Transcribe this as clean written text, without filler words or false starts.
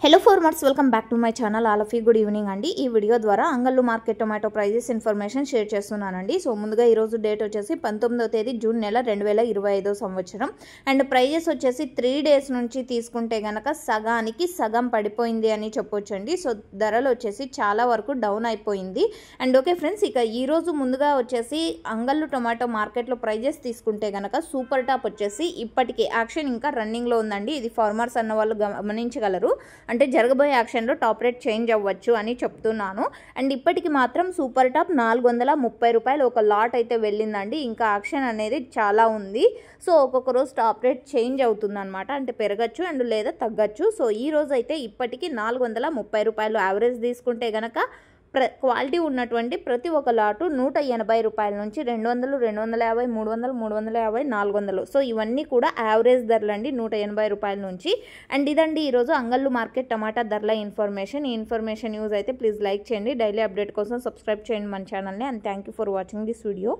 Hello farmers, welcome back to my channel. All of you good evening అండి. ఈ video ద్వారా Angallu market tomato prices information share చేస్తున్నానండి. So ముందుగా ఈరోజు date వచ్చేసి 19వ తేదీ జూన్ నెల 2025 సంవత్సరం. అండ్ ప్రైజెస్ వచ్చేసి 3 డేస్ నుంచి తీసుకుంటే కనుక సగానికి సగం పడిపోయింది అని చెప్పొచ్చండి. సో ధరలు వచ్చేసి చాలా వరకు డౌన్ అయిపోయింది. అండ్ ఓకే ఫ్రెండ్స్, ఇక ఈరోజు ముందుగా వచ్చేసి అంగళ్ళు టొమాటో మార్కెట్లో ప్రైజెస్ తీసుకుంటే కనుక సూపర్ టాప్ వచ్చేసి ఇప్పటికీ యాక్షన్ ఇంకా రన్నింగ్లో ఉందండి. ఇది ఫార్మర్స్ అన్న వాళ్ళు గమనించగలరు. అంటే జరగబోయే యాక్షన్లో టాప్ రేట్ చేంజ్ అవ్వచ్చు అని చెప్తున్నాను. అండ్ ఇప్పటికి మాత్రం సూపర్ టాప్ 430 రూపాయలు ఒక లాట్ అయితే వెళ్ళిందండి. ఇంకా యాక్షన్ అనేది చాలా ఉంది. సో ఒక్కొక్క రోజు టాప్ రేట్ చేంజ్ అవుతుంది అనమాట. అంటే పెరగచ్చు అండ్ లేదా తగ్గచ్చు. సో ఈ రోజు అయితే ఇప్పటికీ 430 రూపాయలు యావరేజ్ తీసుకుంటే కనుక క్వాలిటీ ఉన్నటువంటి ప్రతి ఒక్క లాటు 180 రూపాయల నుంచి 200, 250, 300, 350, 400. సో ఇవన్నీ కూడా యావరేజ్ ధరలు అండి, 180 రూపాయల నుంచి. అండ్ ఇదండి ఈరోజు అంగళ్ళు మార్కెట్ టమాటా ధరల ఇన్ఫర్మేషన్. ఈ ఇన్ఫర్మేషన్ యూజ్ అయితే ప్లీజ్ లైక్ చేయండి. డైలీ అప్డేట్ కోసం సబ్స్క్రైబ్ చేయండి మన ఛానల్ని. And thank you for watching this video.